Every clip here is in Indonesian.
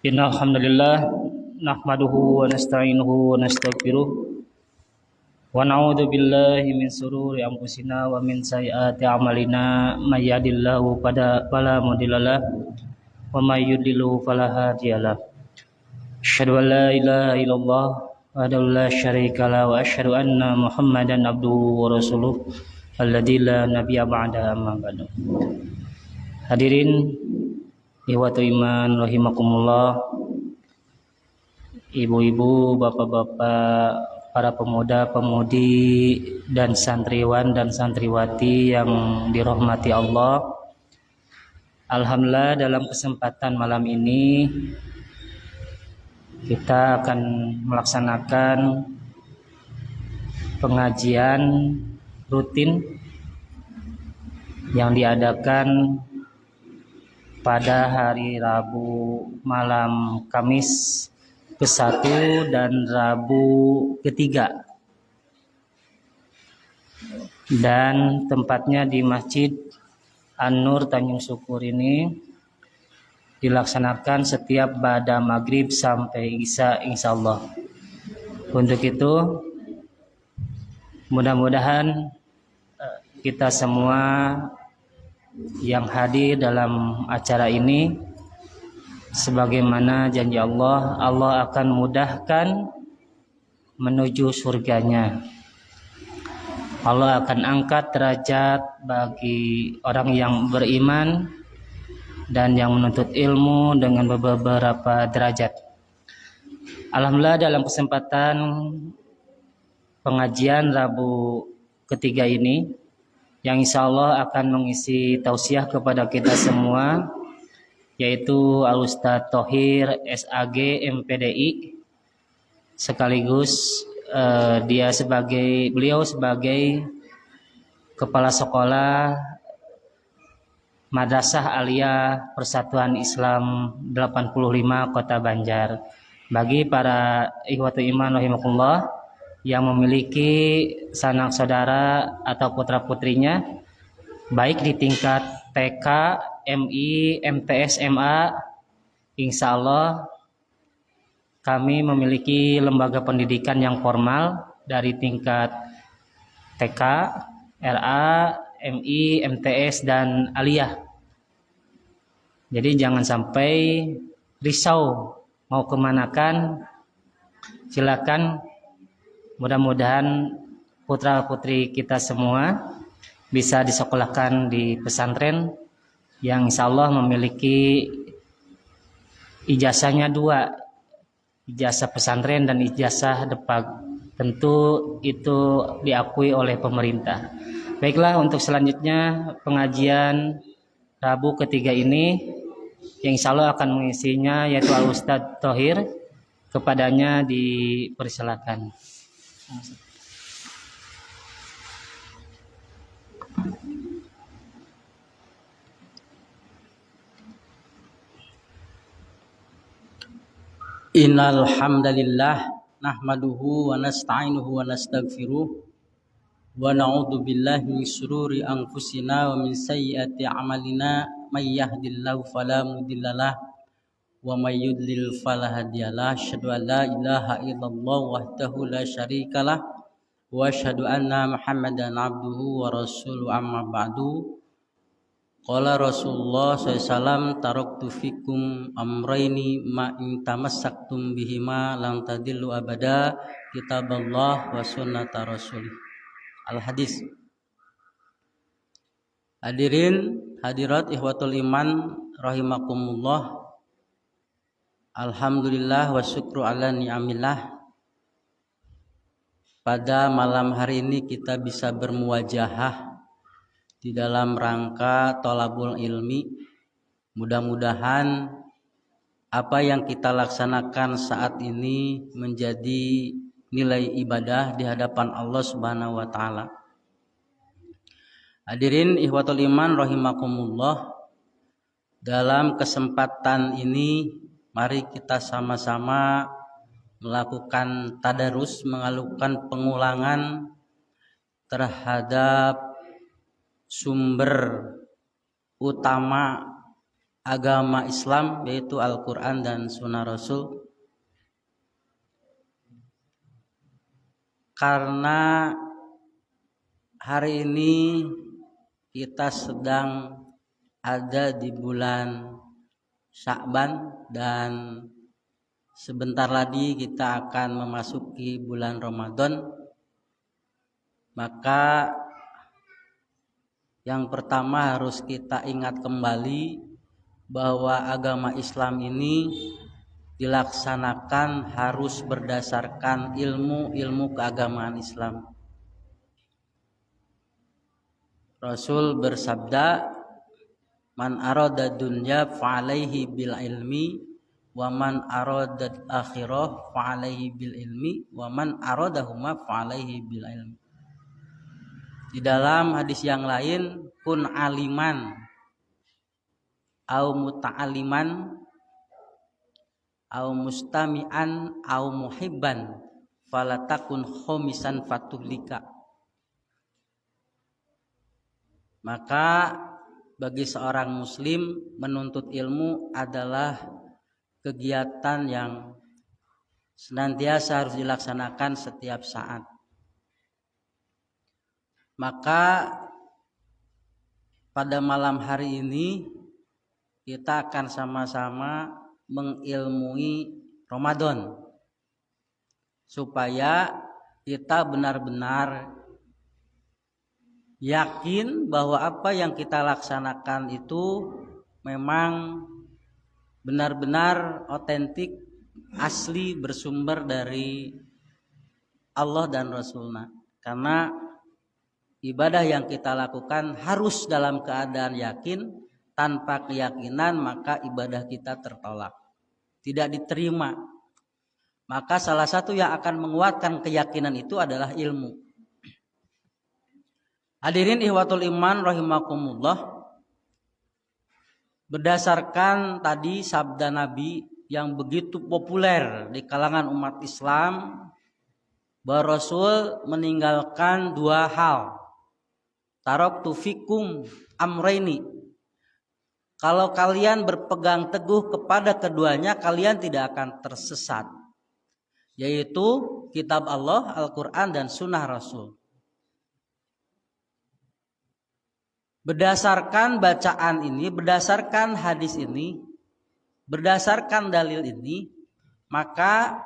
Innal hamdalillah nahmaduhu wa nasta'inuhu wa nastaghfiruh wa na'udzu billahi min shururi anfusina wa min sayyiati a'malina may yahdihillahu fala mudhillalah wa may yudlil fala hadiyalah. Asyhadu an la ilaha illallah wahdahu la syarikalah wa asyhadu anna Muhammadan abduhu wa rasuluh alladzi la nabiyya ba'da amma ba'du. Hadirin ikhwatu iman rahimakumullah, ibu-ibu, bapak-bapak, para pemuda-pemudi dan santriwan dan santriwati yang dirahmati Allah. Alhamdulillah, dalam kesempatan malam ini kita akan melaksanakan pengajian rutin yang diadakan pada hari Rabu malam Kamis ke-1 dan Rabu ke-3, dan tempatnya di Masjid An-Nur Tanjung Syukur. Ini dilaksanakan setiap ba'da maghrib sampai isya insyaallah. Untuk itu mudah-mudahan kita semua yang hadir dalam acara ini, sebagaimana janji Allah, Allah akan mudahkan menuju surganya. Allah akan angkat derajat bagi orang yang beriman dan yang menuntut ilmu dengan beberapa derajat. Alhamdulillah, dalam kesempatan pengajian Rabu ketiga ini, yang insya Allah akan mengisi tausiah kepada kita semua, yaitu Al-Ustadz Thohir SAG MPDI, sekaligus beliau sebagai Kepala Sekolah Madrasah Aliyah Persatuan Islam 85 Kota Banjar. Bagi para ikhwatu iman rahimakumullah yang memiliki sanak saudara atau putra-putrinya, baik di tingkat TK, MI, MTS, MA, insya Allah kami memiliki lembaga pendidikan yang formal dari tingkat TK, RA, MI, MTS, dan Aliyah. Jadi jangan sampai risau mau kemanakan, silakan. Mudah-mudahan putra-putri kita semua bisa disekolahkan di pesantren yang insya Allah memiliki ijazahnya 2, ijazah pesantren dan ijazah depag. Tentu itu diakui oleh pemerintah. Baiklah, untuk selanjutnya pengajian Rabu ketiga ini yang insya Allah akan mengisinya yaitu Al-Ustadz Thohir. Kepadanya dipersilakan. Innal hamdalillah nahmaduhu wa nasta'inuhu wa nastaghfiruh wa na'udzu billahi min shururi anfusina wa min sayyiati a'malina may yahdihillahu fala mudhillalah wa may yudlil fala hadiyalah. Asyhadu an la ilaha illallah wahdahu la syarikalah wa asyhadu anna Muhammadan abduhu wa rasuluhu, amma ba'du. Qala Rasulullah SAW, taraktu fikum amraini ma in tamassaktum bihima lan tadillu abada, kitaballah wa sunnata rasulih. Al-hadis. Hadirin hadirat ikhwatul iman rahimakumullah, alhamdulillah wa syukru ala ni'amillah. Pada malam hari ini kita bisa bermuwajahah di dalam rangka thalabul ilmi. Mudah-mudahan apa yang kita laksanakan saat ini menjadi nilai ibadah di hadapan Allah Subhanahu wa taala. Hadirin ikhwatul iman rahimakumullah, dalam kesempatan ini mari kita sama-sama melakukan tadarus, melakukan pengulangan terhadap sumber utama agama Islam, yaitu Al-Quran dan Sunnah Rasul, karena hari ini kita sedang ada di bulan Sya'ban dan sebentar lagi kita akan memasuki bulan Ramadan. Maka yang pertama harus kita ingat kembali bahwa agama Islam ini dilaksanakan harus berdasarkan ilmu keagamaan Islam. Rasul bersabda, "Man arada dunya fa'alaihi bil ilmi, wa man arada akhirah fa'alaihi bil ilmi, wa man aradahuma fa'alaihi bil ilmi." Di dalam hadis yang lain, kun aliman au muta'aliman au mustami'an au muhibban falatakun khomisan fatuhlika. Maka bagi seorang muslim, menuntut ilmu adalah kegiatan yang senantiasa harus dilaksanakan setiap saat. Maka pada malam hari ini kita akan sama-sama mengilmui Ramadan, supaya kita benar-benar yakin bahwa apa yang kita laksanakan itu memang benar-benar otentik, asli, bersumber dari Allah dan Rasulnya. Karena ibadah yang kita lakukan harus dalam keadaan yakin. Tanpa keyakinan maka ibadah kita tertolak, tidak diterima. Maka salah satu yang akan menguatkan keyakinan itu adalah ilmu. Hadirin ihwatul iman rahimakumullah, berdasarkan tadi sabda Nabi yang begitu populer di kalangan umat Islam, bahwa Rasul meninggalkan dua hal. Taraktu fikum amraini. Kalau kalian berpegang teguh kepada keduanya, kalian tidak akan tersesat, yaitu kitab Allah, Al-Quran dan Sunnah Rasul. Berdasarkan bacaan ini, berdasarkan hadis ini, berdasarkan dalil ini, maka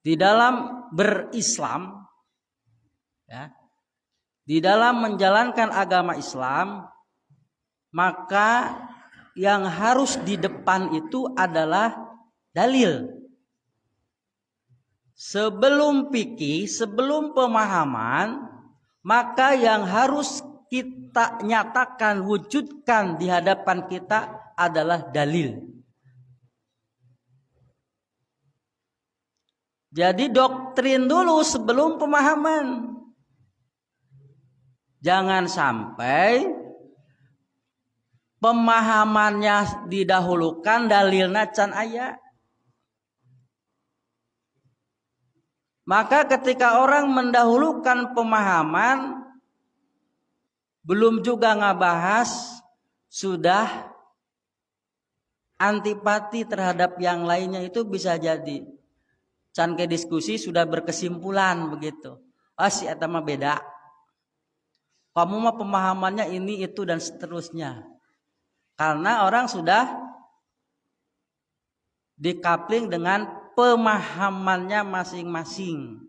di dalam berislam, ya, di dalam menjalankan agama Islam, maka yang harus di depan itu adalah dalil. Sebelum fikih, sebelum pemahaman, maka yang harus kita nyatakan, wujudkan di hadapan kita adalah dalil. Jadi doktrin dulu sebelum pemahaman. Jangan sampai pemahamannya didahulukan, dalilna can aya. Maka ketika orang mendahulukan pemahaman, belum juga ngabahas, sudah antipati terhadap yang lainnya, itu bisa jadi can ke diskusi sudah berkesimpulan begitu. Si eta mah beda. Kamu mah pemahamannya ini itu dan seterusnya. Karena orang sudah dikapling dengan pemahamannya masing-masing.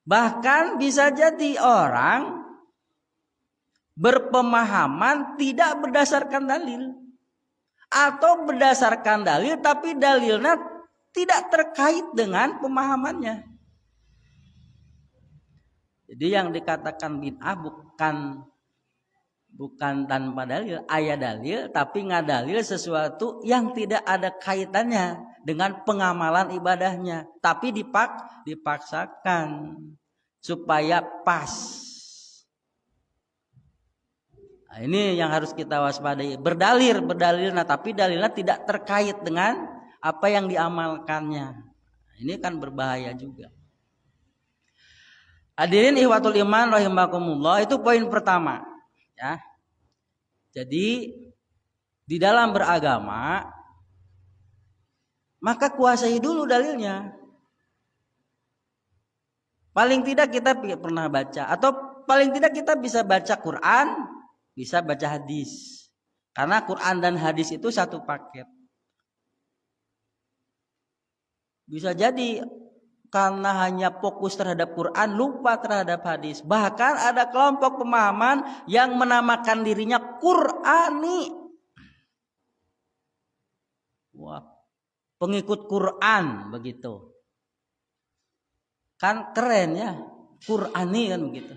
Bahkan bisa jadi orang berpemahaman tidak berdasarkan dalil, atau berdasarkan dalil tapi dalilnya tidak terkait dengan pemahamannya. Jadi yang dikatakan bid'ah bukan tanpa dalil, aya dalil tapi ngadalil sesuatu yang tidak ada kaitannya dengan pengamalan ibadahnya, tapi dipaksakan supaya pas. Nah, ini yang harus kita waspadai. Berdalil, nah tapi dalilnya tidak terkait dengan apa yang diamalkannya. Ini kan berbahaya juga. Hadirin ihwatul iman rahimakumullah, itu poin pertama. Ya. Jadi di dalam beragama maka kuasai dulu dalilnya. Paling tidak kita pernah baca, atau paling tidak kita bisa baca Quran, bisa baca hadis. Karena Quran dan hadis itu satu paket. Bisa jadi karena hanya fokus terhadap Quran, lupa terhadap hadis. Bahkan ada kelompok pemahaman yang menamakan dirinya Qurani. Wah, pengikut Quran begitu. Kan keren ya, Qurani kan begitu.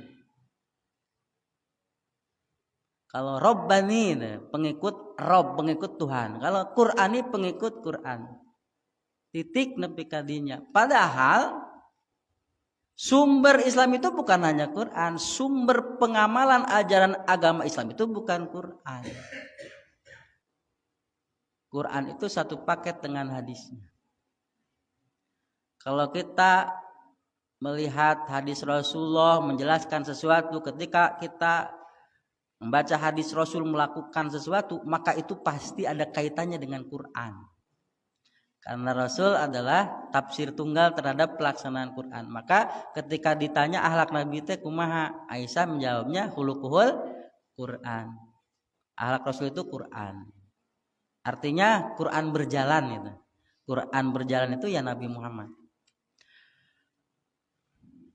Kalau Robbani pengikut Rob, pengikut Tuhan. Kalau Qurani pengikut Quran. Titik nepi kadinya. Padahal sumber Islam itu bukan hanya Quran, sumber pengamalan ajaran agama Islam itu bukan Quran. Quran itu satu paket dengan hadisnya. Kalau kita melihat hadis Rasulullah menjelaskan sesuatu, ketika kita membaca hadis Rasul melakukan sesuatu, maka itu pasti ada kaitannya dengan Quran. Karena Rasul adalah tafsir tunggal terhadap pelaksanaan Quran. Maka ketika ditanya akhlak Nabi teh kumaha, Aisyah menjawabnya hulukuhul Quran. Akhlak Rasul itu Quran. Artinya Quran berjalan itu. Quran berjalan itu ya Nabi Muhammad.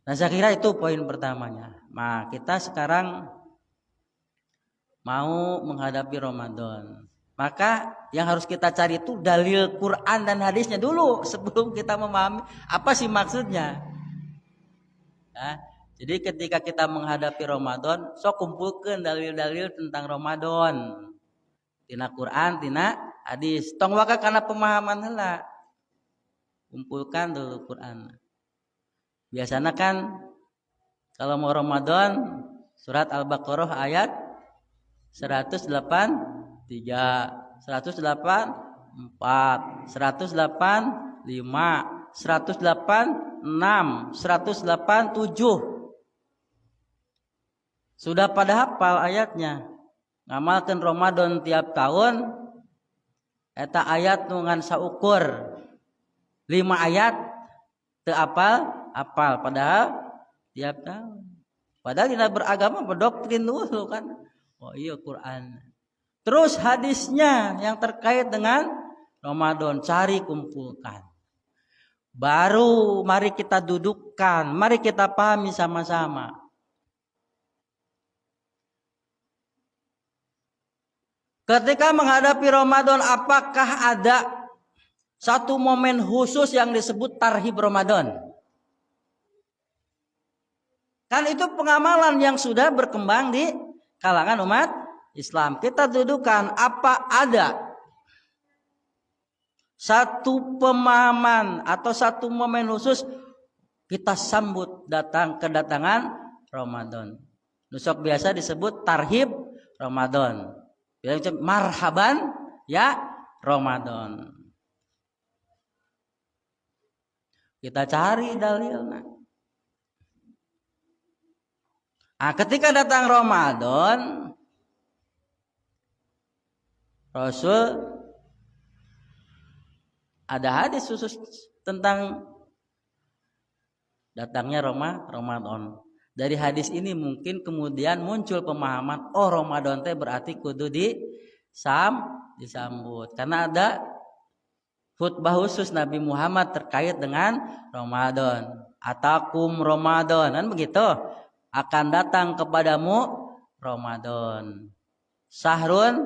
Nah, saya kira itu poin pertamanya. Nah, kita sekarang mau menghadapi Ramadan. Maka yang harus kita cari itu dalil Quran dan hadisnya dulu sebelum kita memahami apa sih maksudnya. Nah, jadi ketika kita menghadapi Ramadan, sok kumpulkan dalil-dalil tentang Ramadan. Tina Quran, tina hadis. Tong waka kana pemahaman heula. Kumpulkan dulu Quran. Biasanya kan kalau mau Ramadan surat Al-Baqarah ayat 183, 184, 185, 186, 187. Sudah pada hafal ayatnya. Ngamalkeun Ramadan tiap tahun eta ayat nu ngan saukur 5 ayat teu apal padahal tiap tahun. Padahal kita beragama berdoktrin dulu kan. Oh iya Quran. Terus hadisnya yang terkait dengan Ramadan cari kumpulkan. Baru mari kita dudukkan, mari kita pahami sama-sama. Ketika menghadapi Ramadan, apakah ada satu momen khusus yang disebut tarhib Ramadan? Kan itu pengamalan yang sudah berkembang di kalangan umat Islam. Kita dudukan apa ada satu pemahaman atau satu momen khusus kita sambut kedatangan Ramadan. Nusok biasa disebut tarhib Ramadan. Marhaban ya Ramadan. Kita cari dalilnya. Nah, ketika datang Ramadan, Rasul ada hadis khusus tentang datangnya Ramadan. Dari hadis ini mungkin kemudian muncul pemahaman, oh Ramadan teh berarti kudu disambut. Karena ada khutbah khusus Nabi Muhammad terkait dengan Ramadan. Atakum Ramadan, kan begitu? Akan datang kepadamu Ramadan. Sahrun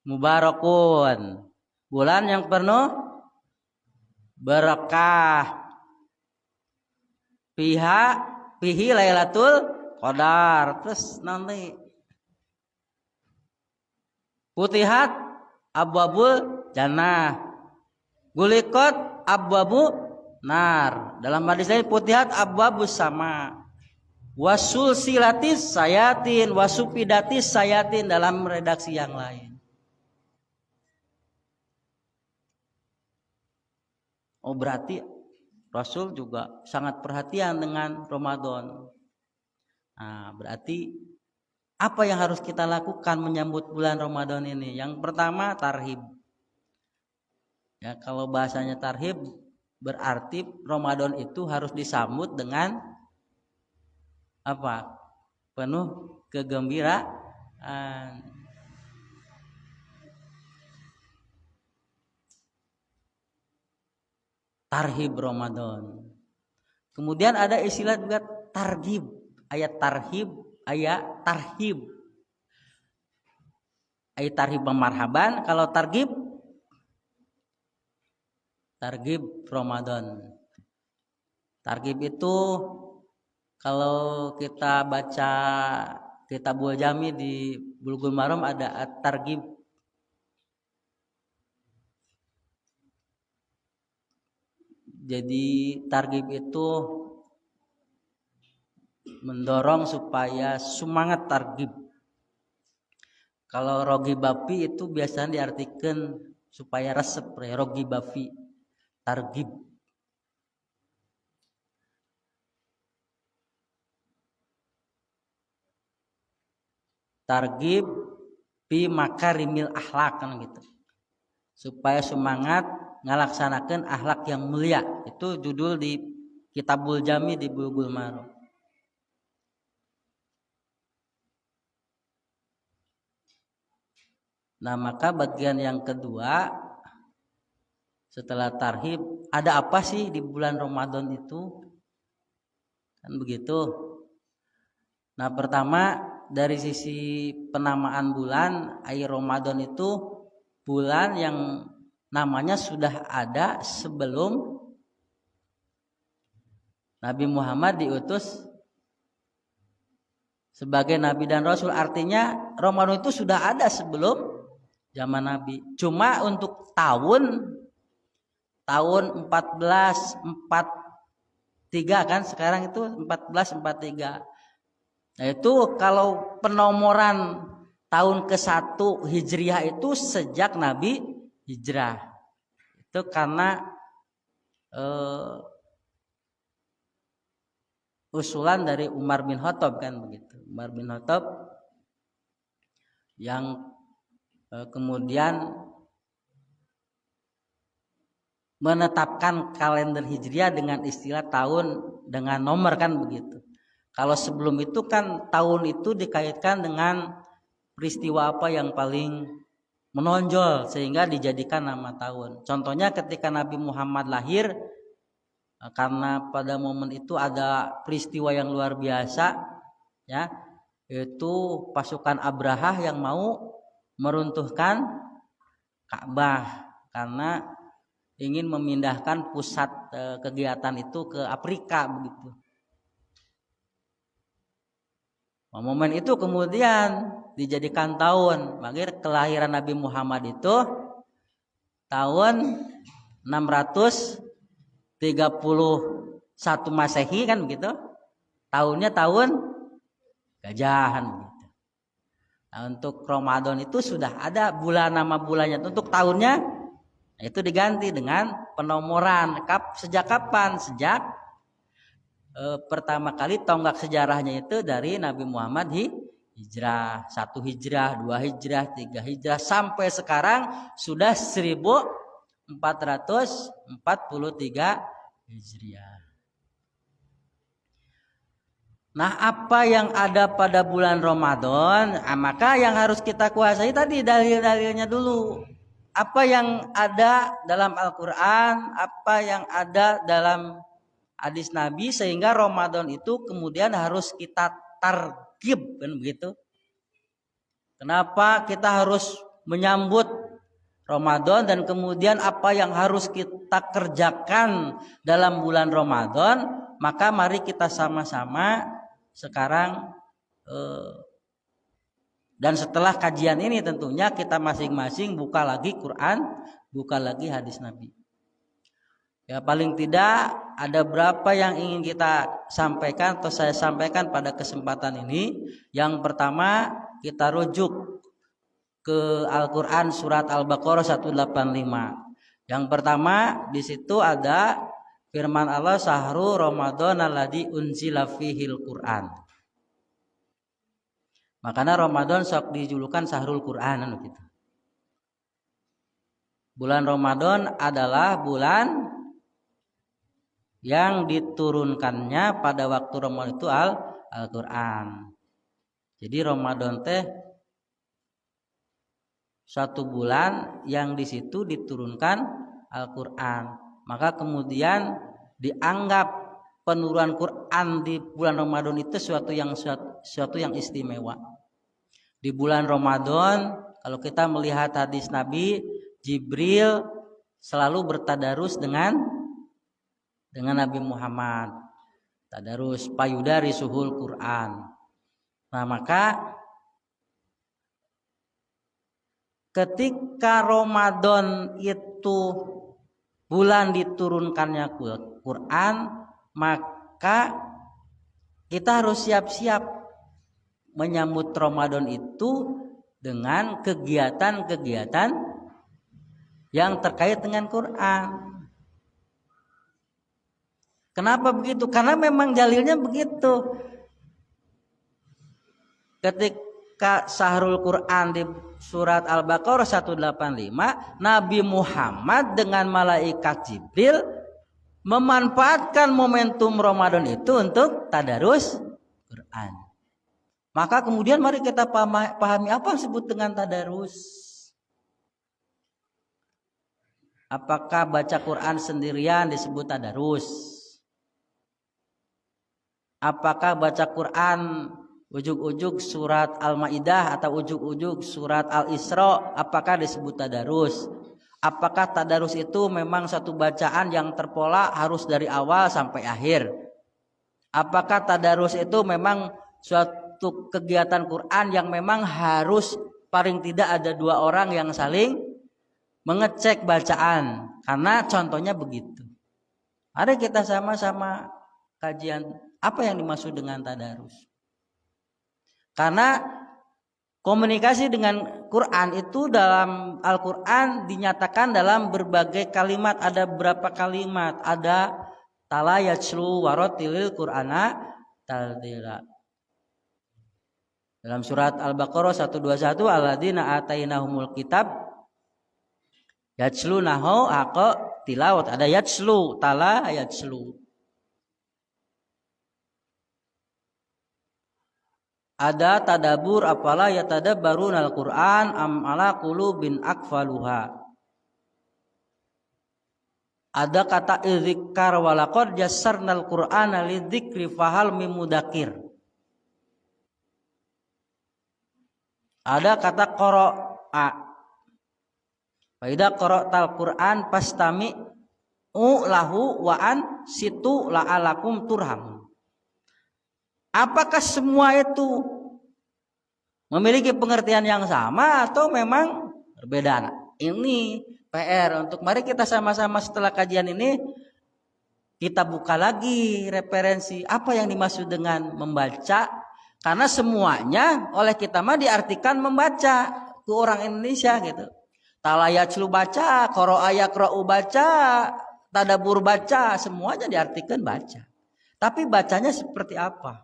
mubarakun. Bulan yang penuh berkah. Fihi Lailatul Qadar. Terus nanti Futihat abwabul jannah. Gulikot abwabu nar. Dalam hadis lain Futihat abwabus sama. Wasul silatis sayatin, wasupidatis sayatin dalam redaksi yang lain. Oh berarti Rasul juga sangat perhatian dengan Ramadan. Nah, berarti Apa yang harus kita lakukan menyambut bulan Ramadan ini? Yang pertama tarhib. Ya, kalau bahasanya tarhib berarti Ramadan itu harus disambut dengan apa? Penuh kegembiraan. Tarhib Ramadan. Kemudian ada istilah juga targhib. Ayat tarhib, ayat tarhib. Ayat tarhib marhaban, kalau targhib Ramadan. Targhib itu kalau kita baca Kitabul Jami di Bulughul Maram ada at-targhib. Jadi targhib itu mendorong supaya semangat targhib. Kalau rogi bapi itu biasanya diartikan supaya resep, rogi bapi, targhib. Targhib fi makarimil akhlak kan gitu. Supaya semangat ngalaksanakan akhlak yang mulia. Itu judul di Kitabul Jami di Bulughul Maram. Nah, maka bagian yang kedua setelah tarhib, ada apa sih di bulan Ramadan itu? Kan begitu. Nah, pertama dari sisi penamaan bulan, air Ramadan itu bulan yang namanya sudah ada sebelum Nabi Muhammad diutus sebagai Nabi dan Rasul. Artinya Ramadan itu sudah ada sebelum zaman Nabi. Cuma untuk tahun 1443 kan sekarang itu 1443. Nah itu kalau penomoran tahun ke-1 Hijriah itu sejak Nabi hijrah. Itu karena usulan dari Umar bin Khattab kan begitu. Umar bin Khattab yang kemudian menetapkan kalender Hijriah dengan istilah tahun dengan nomor kan begitu. Kalau sebelum itu kan tahun itu dikaitkan dengan peristiwa apa yang paling menonjol sehingga dijadikan nama tahun. Contohnya ketika Nabi Muhammad lahir, karena pada momen itu ada peristiwa yang luar biasa, ya, yaitu pasukan Abrahah yang mau meruntuhkan Ka'bah karena ingin memindahkan pusat kegiatan itu ke Afrika begitu. Nah, momen itu kemudian dijadikan tahun. Makanya kelahiran Nabi Muhammad itu tahun 631 Masehi kan begitu. Tahunnya tahun gajahan begitu. Nah, untuk Ramadan itu sudah ada nama bulannya. Untuk tahunnya itu diganti dengan penomoran. Sejak kapan? Sejak pertama kali tonggak sejarahnya itu dari Nabi Muhammad hijrah. 1 hijrah, 2 hijrah, 3 hijrah. Sampai sekarang sudah 1443 hijriah. Nah, apa yang ada pada bulan Ramadan? Maka yang harus kita kuasai tadi dalil-dalilnya dulu. Apa yang ada dalam Al-Quran, apa yang ada dalam hadis Nabi, sehingga Ramadan itu kemudian harus kita targhib, kan begitu? Kenapa kita harus menyambut Ramadan dan kemudian apa yang harus kita kerjakan dalam bulan Ramadan? Maka mari kita sama-sama sekarang dan setelah kajian ini tentunya kita masing-masing buka lagi Quran, buka lagi hadis Nabi. Ya paling tidak ada berapa yang ingin kita sampaikan atau saya sampaikan pada kesempatan ini. Yang pertama kita rujuk ke Al-Quran surat Al-Baqarah 185. Yang pertama di situ ada firman Allah, sahru Ramadan alladzi unzila fihil Quran. Makanya Ramadan sok dijulukan Sahrul Quran anu gitu. Bulan Ramadan adalah bulan yang diturunkannya pada waktu Ramadan itu Al-Quran. Jadi Ramadan teh satu bulan yang di situ diturunkan Al-Quran. Maka kemudian dianggap penurunan Quran di bulan Ramadan itu suatu yang istimewa. Di bulan Ramadan kalau kita melihat hadis Nabi, Jibril selalu bertadarus dengan Nabi Muhammad. Tadarus payudari suhul Quran. Nah, maka ketika Ramadan itu bulan diturunkannya Quran, maka kita harus siap-siap menyambut Ramadan itu dengan kegiatan-kegiatan yang terkait dengan Quran. Kenapa begitu? Karena memang dalilnya begitu. Ketika Sahrul Quran di surat Al-Baqarah 185, Nabi Muhammad dengan malaikat Jibril memanfaatkan momentum Ramadan itu untuk tadarus Quran. Maka kemudian mari kita pahami apa yang disebut dengan tadarus. Apakah baca Quran sendirian disebut tadarus? Apakah baca Quran ujug-ujug surat Al-Maidah atau ujug-ujug surat Al-Isra apakah disebut tadarus? Apakah tadarus itu memang satu bacaan yang terpola harus dari awal sampai akhir? Apakah tadarus itu memang suatu kegiatan Quran yang memang harus paling tidak ada 2 orang yang saling mengecek bacaan? Karena contohnya begitu. Mari kita sama-sama kajian apa yang dimaksud dengan tadarus. Karena komunikasi dengan Quran itu dalam Al-Quran dinyatakan dalam berbagai kalimat. Ada berapa kalimat? Ada tala yatslu warotilil Qur'ana taldila. Dalam surat Al-Baqarah 121, alladzina atainahumul kitab yatslunahu haqqa tilawat. Ada yatslu, tala yatslu. Ada tadabur apalah yatadabbarun al-Quran am ala qulubin akfaluha. Ada kata idzikar walaqad jassarnal Qur'ana lidzikri fahal mim mudakir. Ada kata qara'a. Fa idza qara'tal Qur'an fastami'u lahu wa an situ la'alakum turham. Apakah semua itu memiliki pengertian yang sama atau memang berbeda? Nah, ini PR untuk mari kita sama-sama setelah kajian ini kita buka lagi referensi apa yang dimaksud dengan membaca, karena semuanya oleh kita mah diartikan membaca ke orang Indonesia gitu. Talayatlu baca, qara'a yaqra'u baca, tadabur baca, semuanya diartikan baca. Tapi bacanya seperti apa?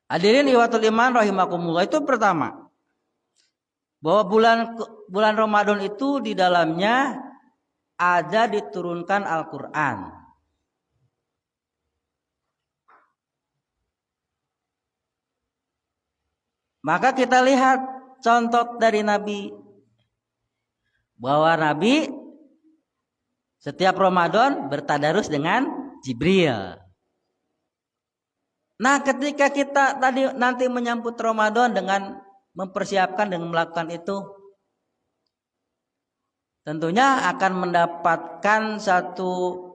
Hadirin iwatul iman rahimakumullah, itu pertama bahwa bulan Ramadan itu di dalamnya ada diturunkan Al-Quran. Maka kita lihat contoh dari Nabi, bahwa Nabi setiap Ramadan bertadarus dengan Jibril. Nah, ketika kita nanti menyambut Ramadan dengan mempersiapkan dengan melakukan itu, tentunya akan mendapatkan satu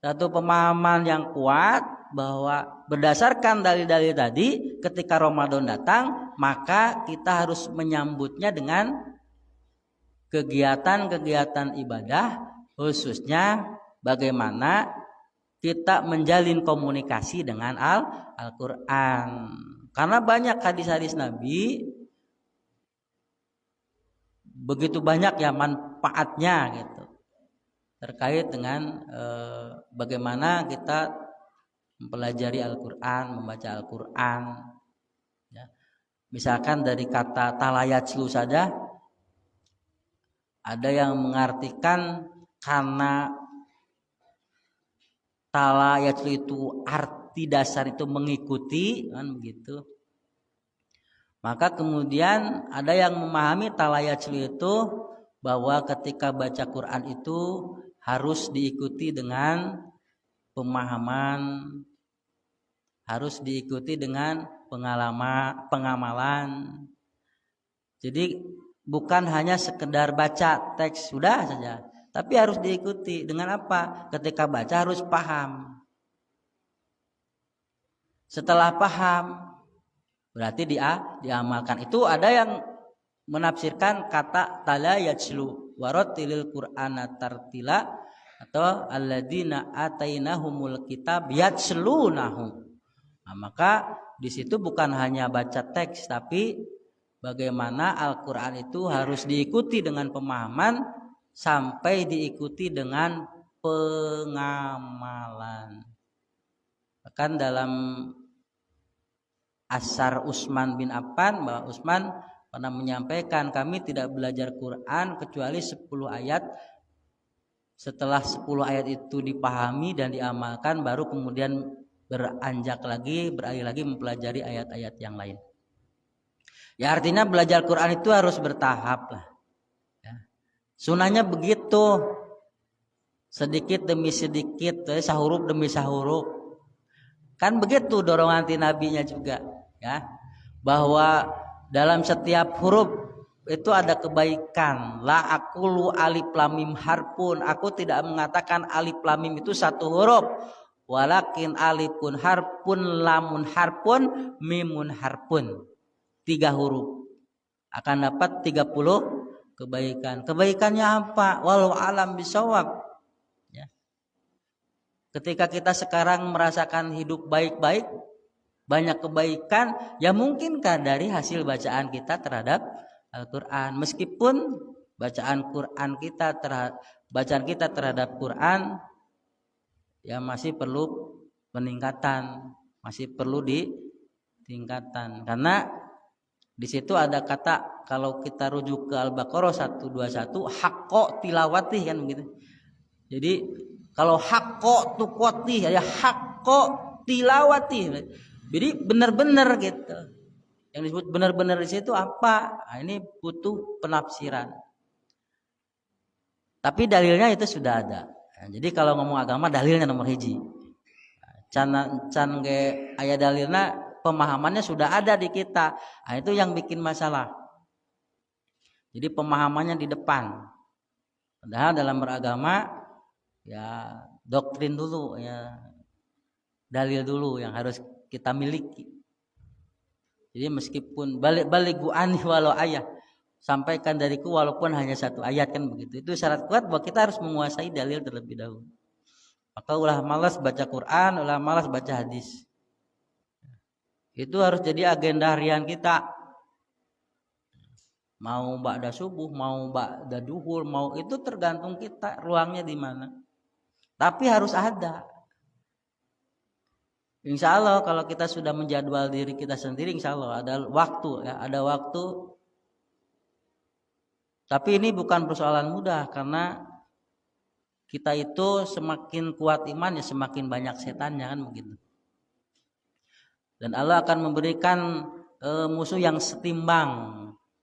pemahaman yang kuat bahwa berdasarkan dalil-dalil tadi, ketika Ramadan datang, maka kita harus menyambutnya dengan kegiatan-kegiatan ibadah, khususnya bagaimana kita menjalin komunikasi dengan Al-Quran. Karena banyak hadis-hadis Nabi, begitu banyak ya manfaatnya gitu, terkait dengan bagaimana kita mempelajari Al-Qur'an, membaca Al-Qur'an, ya. Misalkan dari kata talayatlu saja ada yang mengartikan karena talayatlu itu arti dasar itu mengikuti, kan begitu. Maka kemudian ada yang memahami talayatlu itu bahwa ketika baca Quran itu harus diikuti dengan pemahaman, harus diikuti dengan pengamalan. Jadi bukan hanya sekedar baca teks sudah saja, tapi harus diikuti dengan apa? Ketika baca harus paham. Setelah paham berarti diamalkan. Itu ada yang menafsirkan kata talayatlu warattilil qur'ana tartila atau alladzina atainahumul kitab yatslunahu. Nah, maka di situ bukan hanya baca teks tapi bagaimana Al-Qur'an itu harus diikuti dengan pemahaman sampai diikuti dengan pengamalan. Bahkan dalam Asar Utsman bin Affan, bahwa Utsman pernah menyampaikan, kami tidak belajar Quran kecuali 10 ayat. Setelah 10 ayat itu dipahami dan diamalkan, baru kemudian beralih lagi mempelajari ayat-ayat yang lain. Ya artinya belajar Quran itu harus bertahap lah. Ya. Sunnahnya begitu, sedikit demi sedikit, sahuruf demi sahuruf. Kan begitu dorongan nabinya juga. Ya, bahwa dalam setiap huruf itu ada kebaikan. La aqulu alif lam mim harpun. Aku tidak mengatakan alif lam mim itu satu huruf. Walakin alifun harpun, lamun harpun, mimun harpun. 3 huruf. Akan dapat 30 kebaikan. Kebaikannya apa? Walau alam bisawab. Ya. Ketika kita sekarang merasakan hidup baik-baik, banyak kebaikan, ya mungkinkah dari hasil bacaan kita terhadap Al-Quran. Meskipun bacaan kita terhadap Quran ya masih perlu peningkatan, masih perlu ditingkatan. Karena di situ ada kata, kalau kita rujuk ke Al-Baqarah 121, haqqo tilawati, kan begitu. Jadi kalau haqqo tuqati ya haqqo tilawati. Jadi benar-benar gitu. Yang disebut benar-benar di situ apa? Nah, ini butuh penafsiran. Tapi dalilnya itu sudah ada. Nah, jadi kalau ngomong agama dalilnya nomor hiji. Can ge aya dalilna, pemahamannya sudah ada di kita. Nah, itu yang bikin masalah. Jadi pemahamannya di depan. Padahal dalam beragama ya doktrin dulu, ya dalil dulu yang harus kita miliki. Jadi meskipun balik gu'ani walau ayat, sampaikan dariku walaupun hanya 1 ayat, kan begitu. Itu syarat kuat bahwa kita harus menguasai dalil terlebih dahulu. Maka ulah malas baca Quran, ulah malas baca hadis. Itu harus jadi agenda harian kita. Mau ba'da subuh, mau ba'da duhur, mau itu tergantung kita ruangnya di mana. Tapi harus ada. Insya Allah kalau kita sudah menjadwal diri kita sendiri, insya Allah ada waktu, ya, ada waktu. Tapi ini bukan persoalan mudah, karena kita itu semakin kuat iman ya semakin banyak setannya, kan begitu. Dan Allah akan memberikan musuh yang setimbang,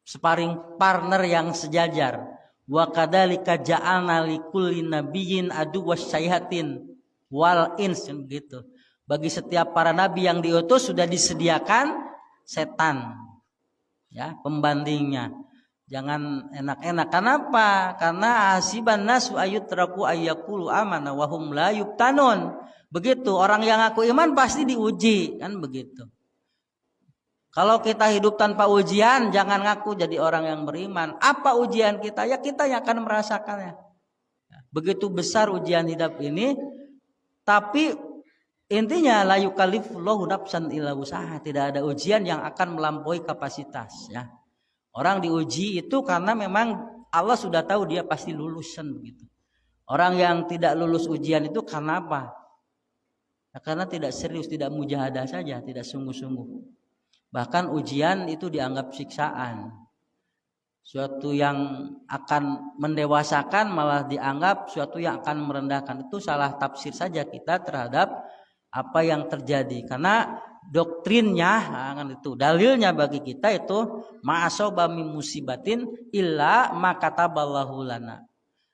sparring partner yang sejajar. Wa kadzalika ja'alna likulli nabiyyin aduwwas syayatin wal ins, begitu. Bagi setiap para nabi yang diutus sudah disediakan setan, ya, pembandingnya. Jangan enak-enak. Kenapa? Karena hasiban nasu ayyutraku ayyaqulu amana wa hum la yuftanun. Begitu, orang yang ngaku iman pasti diuji, kan begitu. Kalau kita hidup tanpa ujian, jangan ngaku jadi orang yang beriman. Apa ujian kita? Ya kita yang akan merasakannya. Begitu besar ujian hidup ini, tapi intinya la yukallifullahu nafsan illa wus'aha, tidak ada ujian yang akan melampaui kapasitas, ya. Orang diuji itu karena memang Allah sudah tahu dia pasti lulusan, begitu. Orang yang tidak lulus ujian itu karena apa? Ya, karena tidak serius, tidak mujahadah saja, tidak sungguh-sungguh. Bahkan ujian itu dianggap siksaan. Suatu yang akan mendewasakan malah dianggap suatu yang akan merendahkan. Itu salah tafsir saja kita terhadap apa yang terjadi. Karena doktrinnya, kan itu dalilnya bagi kita itu ma'asoba min musibatin illa ma kataballahu lana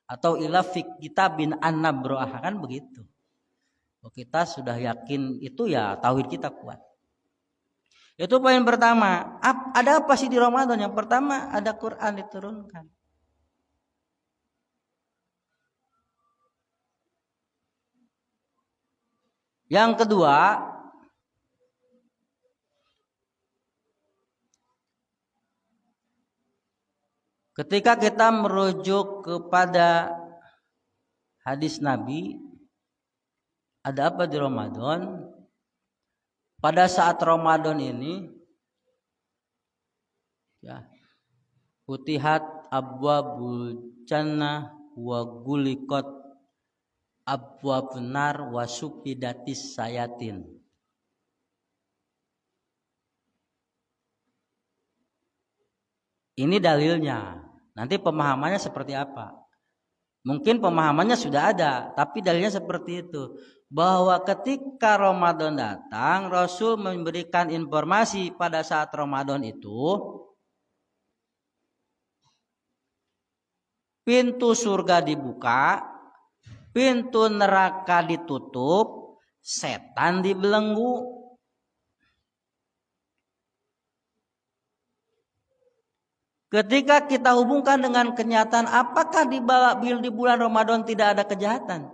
atau illa fi kitabin an-nabroah, kan begitu. Kita sudah yakin itu, ya tauhid kita kuat. Itu poin pertama. Ada apa sih di Ramadan? Yang pertama ada Quran diturunkan. Yang kedua, ketika kita merujuk kepada hadis Nabi, ada apa di Ramadan? Pada saat Ramadan ini, ya, futihat abwabul jannah wa guliqat abwabun nar wa sufidatis sayatin. Ini dalilnya. Nanti pemahamannya seperti apa? Mungkin pemahamannya sudah ada, tapi dalilnya seperti itu. Bahwa ketika Ramadan datang, Rasul memberikan informasi pada saat Ramadan itu, pintu surga dibuka, pintu neraka ditutup, setan dibelenggu. Ketika kita hubungkan dengan kenyataan, apakah di bulan Ramadan tidak ada kejahatan?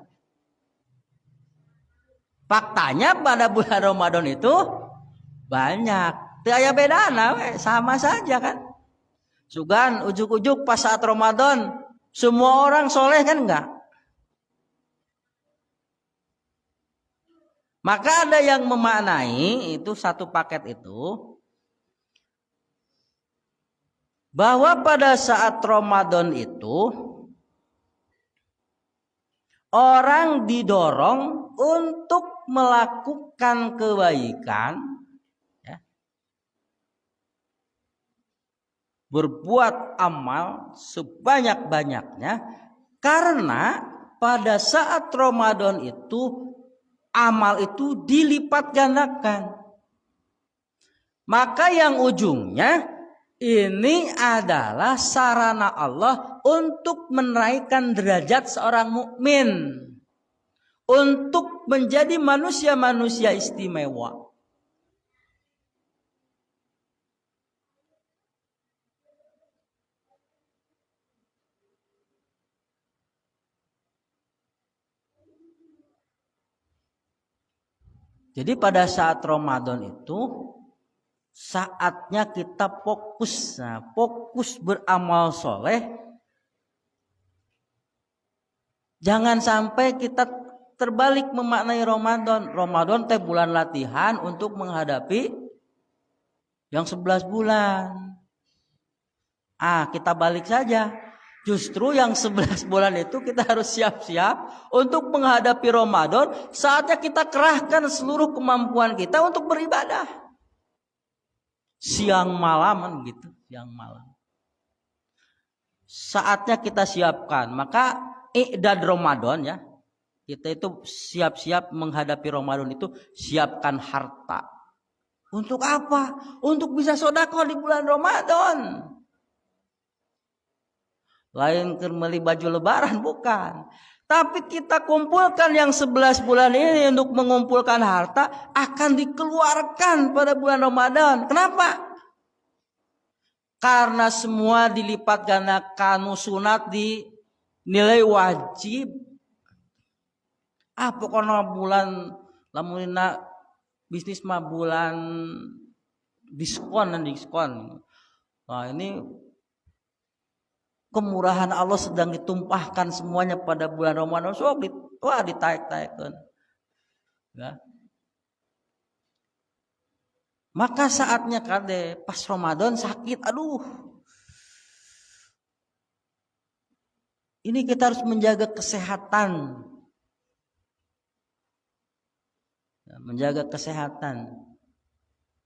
Faktanya pada bulan Ramadan itu banyak. Tidak beda, sama saja kan. Sugan ujuk-ujuk pas saat Ramadan semua orang soleh kan enggak? Maka ada yang memaknai itu satu paket itu, bahwa pada saat Ramadan itu orang didorong untuk melakukan kebaikan, ya, berbuat amal sebanyak-banyaknya, karena pada saat Ramadan itu amal itu dilipat gandakan. Maka yang ujungnya ini adalah sarana Allah untuk menaikkan derajat seorang mukmin, untuk menjadi manusia-manusia istimewa. Jadi pada saat Ramadan itu saatnya kita fokus, fokus beramal soleh. Jangan sampai kita terbalik memaknai Ramadan. Ramadan teh bulan latihan untuk menghadapi yang 11 bulan. Kita balik saja. Justru yang 11 bulan itu kita harus siap-siap untuk menghadapi Ramadan. Saatnya kita kerahkan seluruh kemampuan kita untuk beribadah. Siang malam gitu, siang malam. Saatnya kita siapkan. Maka i'dad Ramadan, ya. Kita itu siap-siap menghadapi Ramadan itu siapkan harta. Untuk apa? Untuk bisa sedekah di bulan Ramadan. Lain beli baju lebaran, bukan. Tapi kita kumpulkan yang 11 bulan ini untuk mengumpulkan harta akan dikeluarkan pada bulan Ramadan. Kenapa? Karena semua dilipat gandakan, sunat dinilai wajib. Pokoknya bulan lamunina bisnis mah bulan diskon. Nah, ini kemurahan Allah sedang ditumpahkan semuanya pada bulan Ramadan. So, ditaik-taikkan. Ya. Maka saatnya kade pas Ramadan sakit, aduh. Ini kita harus menjaga kesehatan. menjaga kesehatan.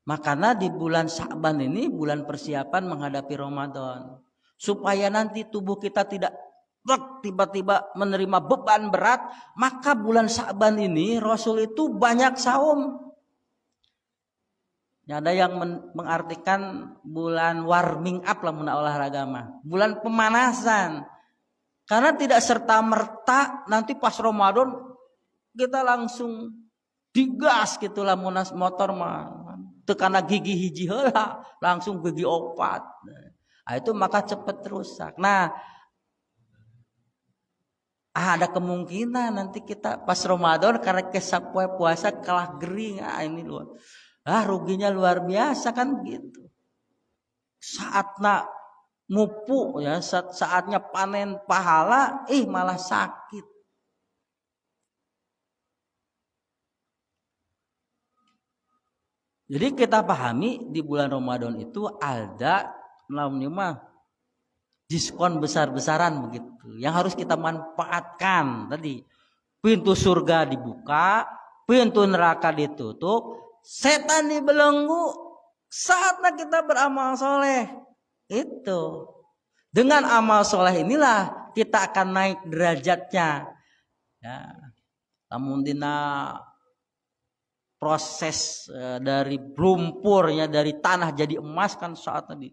Makanya di bulan Sya'ban ini bulan persiapan menghadapi Ramadan. Supaya nanti tubuh kita tidak tiba-tiba menerima beban berat, maka bulan Sya'ban ini Rasul itu banyak saum. Ada yang mengartikan bulan warming up lah mun olahraga mah. Bulan pemanasan. Karena tidak serta-merta nanti pas Ramadan kita langsung digas gitulah munas motor mah. Tekana gigi hiji heula langsung gigi opat. Nah, itu maka cepat rusak. Nah, ada kemungkinan nanti kita pas Ramadan karena kesapoe puasa kalah gering. Ini luar. Ruginya luar biasa kan gitu. Saatnya mupu ya, saatnya panen pahala, malah sakit. Jadi kita pahami di bulan Ramadan itu ada namanya diskon besar-besaran begitu. Yang harus kita manfaatkan tadi. Pintu surga dibuka, pintu neraka ditutup, setan dibelenggu. Saatnya kita beramal soleh. Itu. Dengan amal soleh inilah kita akan naik derajatnya. Ya. Namun dina proses dari lumpurnya dari tanah jadi emas kan saat tadi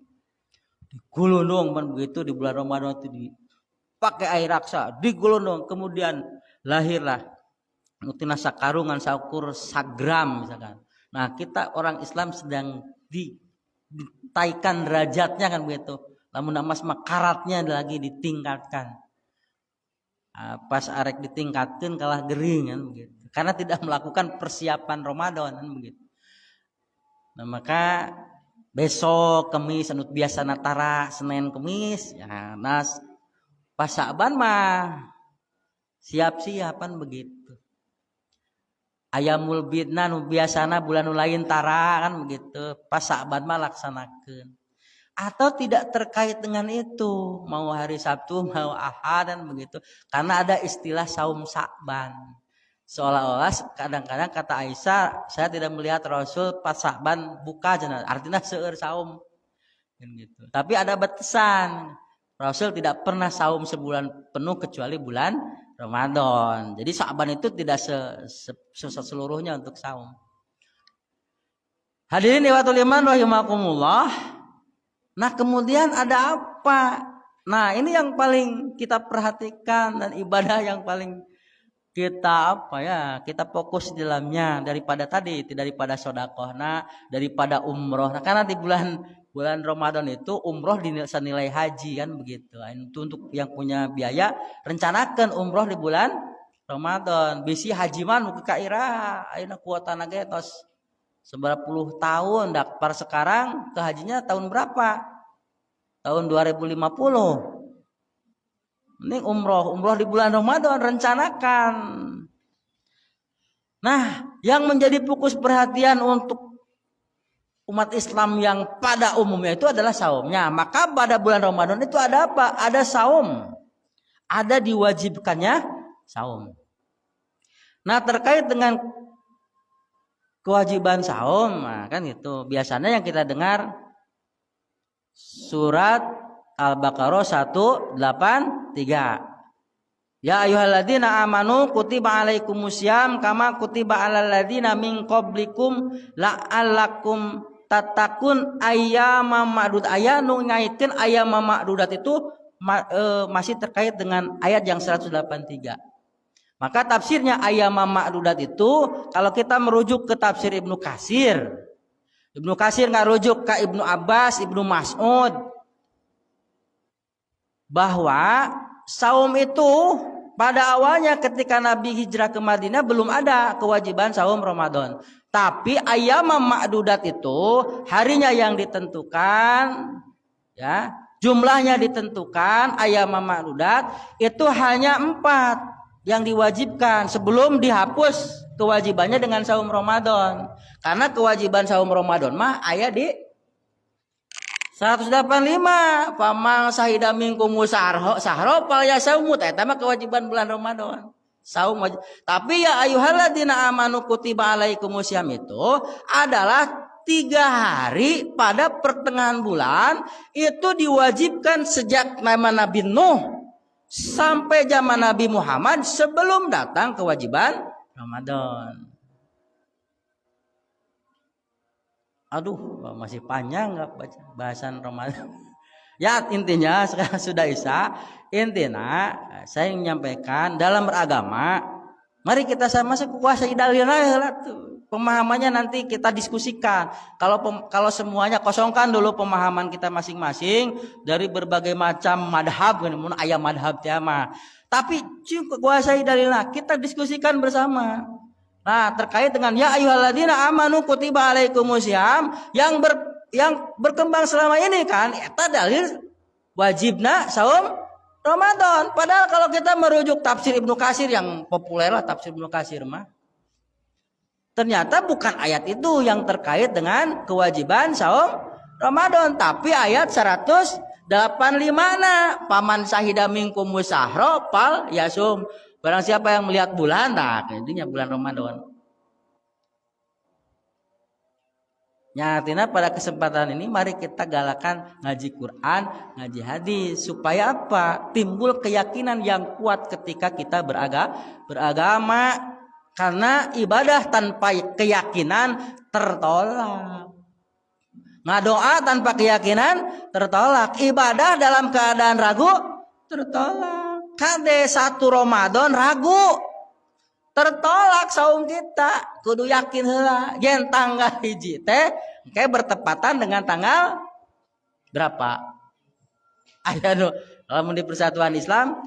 digulung kan begitu di bulan Ramadan itu dipakai air raksa digulung kemudian lahirlah nutina sakarungan saukur sagram misalkan. Nah kita orang Islam sedang ditaikan derajatnya kan begitu. Namun emas makaratnya lagi ditingkatkan. Pas arek ditingkatkan kalah gering kan begitu. Karena tidak melakukan persiapan Ramadan kan begitu. Nah maka besok Kemis anu biasa natara Senin Kemis ya nas pas Sya'ban mah siap-siapan begitu. Ayamul bidna nu biasana bulan nu lain tara kan begitu. Pas Sya'ban mah laksanakeun. Atau tidak terkait dengan itu, mau hari Sabtu mau Ahad dan begitu. Karena ada istilah saum Sya'ban. Seolah-olah kadang-kadang kata Aisyah, saya tidak melihat Rasul pas Sya'ban buka jenazah, artinya seueur saum. Gitu. Tapi ada batasan. Rasul tidak pernah saum sebulan penuh kecuali bulan Ramadan. Jadi Sya'ban itu tidak seluruhnya untuk saum. Hadirin ikhwatul iman rahimakumullah. Nah, kemudian ada apa? Nah, ini yang paling kita perhatikan dan ibadah yang paling kita kita fokus di dalamnya daripada sedekah, daripada umroh. Nah, karena di bulan Ramadan itu umroh senilai haji kan begitu. Itu untuk yang punya biaya rencanakan umroh di bulan Ramadan. Bisi haji mah ke kairah, ayeuna kuotana ge tos 90 tahun dak par sekarang ke hajinya tahun berapa? Tahun 2050. Ini umroh di bulan Ramadan rencanakan. Nah, yang menjadi fokus perhatian untuk umat Islam yang pada umumnya itu adalah saumnya. Maka pada bulan Ramadan itu ada apa? Ada saum. Ada diwajibkannya saum. Nah, terkait dengan kewajiban saum, nah kan itu biasanya yang kita dengar surat Al-Baqarah 183. Ya ayyuhalladzina amanu kutiba alaikumusiyam kama kutiba alal ladzina min qablikum la'allakum tattaqun ayyama ma'dud. Aya nu ngaitkeun ayyama ma'dudat itu masih terkait dengan ayat yang 183. Maka tafsirnya ayyama ma'dudat itu kalau kita merujuk ke tafsir Ibnu Katsir ngarujuk ke Ibnu Abbas, Ibnu Mas'ud bahwa saum itu pada awalnya ketika Nabi hijrah ke Madinah belum ada kewajiban saum Ramadan. Tapi ayyama ma'dudat itu harinya yang ditentukan, ya, jumlahnya ditentukan. Ayyama ma'dudat itu hanya 4 yang diwajibkan sebelum dihapus kewajibannya dengan saum Ramadan. Karena kewajiban saum Ramadan mah aya di 185. Pamang sahida minkum sahro fal yasaumu eta mah kewajiban bulan Ramadan. Saum wajib. Tapi ya ayyuhalladzina amanu kutiba alaikumusiyam itu adalah 3 hari pada pertengahan bulan itu diwajibkan sejak zaman Nabi Nuh sampai zaman Nabi Muhammad sebelum datang kewajiban Ramadan. Aduh, masih panjang nggak bahasan Ramadan. Ya intinya sekarang sudah Isya. Intinya saya menyampaikan dalam beragama, mari kita sama-sama kuasai dalilnya tuh. Pemahamannya nanti kita diskusikan. Kalau semuanya kosongkan dulu pemahaman kita masing-masing dari berbagai macam madhab, mun aya madhab tiama. Tapi kuasai dalilnya kita diskusikan bersama. Nah, terkait dengan ya ayyuhalladzina amanu kutiba alaikumusiyam yang berkembang selama ini kan eta dalil wajibna saum Ramadan. Padahal kalau kita merujuk tafsir Ibnu Katsir yang populer lah tafsir Ibnu Katsir mah ternyata bukan ayat itu yang terkait dengan kewajiban saum Ramadan, tapi ayat 185 na paman sahida minkum musahro pal yasum. Barang siapa yang melihat bulan, nah intinya bulan Ramadan. Nyatina pada kesempatan ini mari kita galakan ngaji Quran, ngaji hadis supaya apa? Timbul keyakinan yang kuat ketika kita beragama. Karena ibadah tanpa keyakinan tertolak. Ngadoa tanpa keyakinan tertolak. Ibadah dalam keadaan ragu tertolak. Kade 1 Ramadan ragu tertolak saum kita. Kudu yakin heula yen tanggal hiji teh kayak bertepatan dengan tanggal berapa? Aya kalau di Persatuan Islam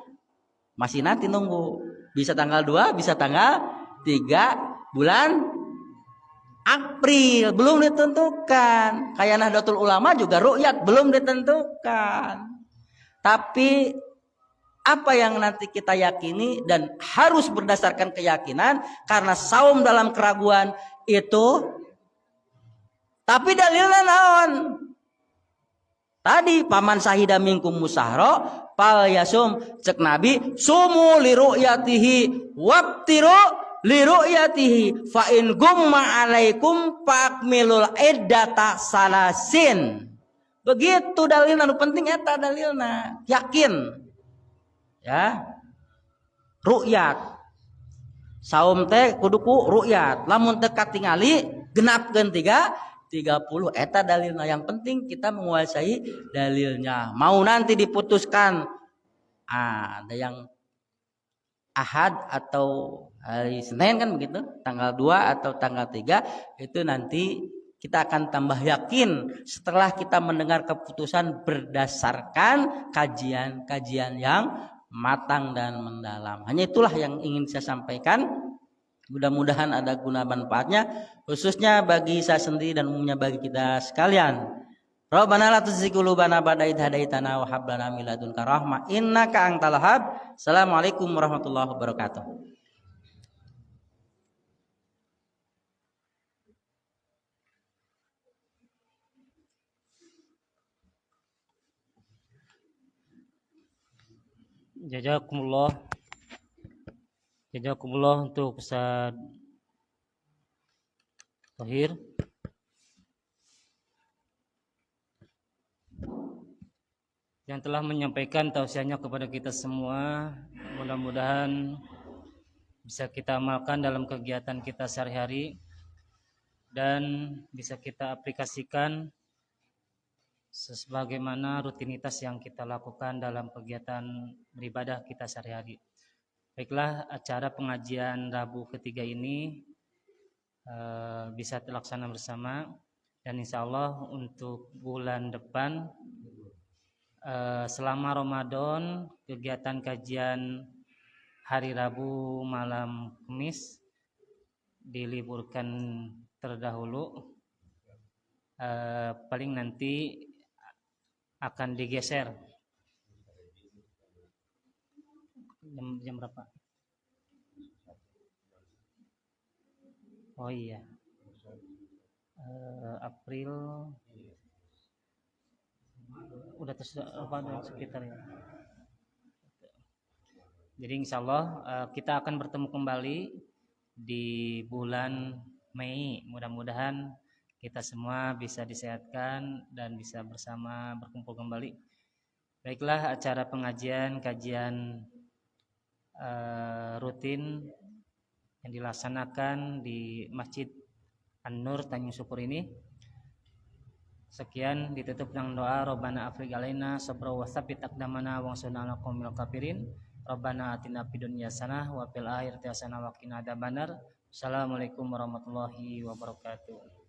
masih nanti nunggu. Bisa tanggal 2, bisa tanggal 3 bulan April belum ditentukan. Kayak Nahdlatul Ulama juga ru'yat belum ditentukan. Tapi apa yang nanti kita yakini dan harus berdasarkan keyakinan karena saum dalam keraguan itu. Tapi dalilnya naon? Tadi paman sahida minkum musahro pal yasum cek Nabi sumu li ru'yatihi wabtiru li ru'yatihi fa in gumma alaikum fakmilul iddata salasin. Begitu dalilna, nu penting eta dalilna yakin. Ya, ru'yat saum teh kuduku ru'yat lamun teu katingali genapkeun 30 eta dalilna. Yang penting kita menguasai dalilnya. Mau nanti diputuskan ada yang Ahad atau hari Senin kan begitu, tanggal 2 atau tanggal 3 itu nanti kita akan tambah yakin setelah kita mendengar keputusan berdasarkan kajian-kajian yang matang dan mendalam. Hanya itulah yang ingin saya sampaikan. Mudah-mudahan ada guna manfaatnya khususnya bagi saya sendiri dan umumnya bagi kita sekalian. Rabbana la tuzigh qulubana ba'da idh hadaitana wa hab lana min ladunka rahmah innaka antal wahhab. Assalamualaikum warahmatullahi wabarakatuh. Jazakumullah untuk Ustaz Thohir. Yang telah menyampaikan tausiahnya kepada kita semua. Mudah-mudahan bisa kita amalkan dalam kegiatan kita sehari-hari dan bisa kita aplikasikan sebagaimana rutinitas yang kita lakukan dalam kegiatan beribadah kita sehari-hari. Baiklah, acara pengajian Rabu ketiga ini bisa terlaksana bersama dan insya Allah untuk bulan depan selama Ramadan kegiatan kajian hari Rabu malam Kamis diliburkan terdahulu, paling nanti akan digeser jam berapa? Oh iya, April udah sekitar ya. Jadi insya Allah kita akan bertemu kembali di bulan Mei. Mudah-mudahan kita semua bisa disehatkan dan bisa bersama berkumpul kembali. Baiklah, acara pengajian kajian rutin yang dilaksanakan di Masjid An-Nur Tanjung Syukur ini. Sekian, ditutup dengan doa Rabbana afrigh alaina sabra wa tsabbit aqdamana wansurna 'alal qaumil kafirin. Rabbana atina fid dunya hasanah wa fil akhirati hasanah wa qina adzabannar. Assalamualaikum warahmatullahi wabarakatuh.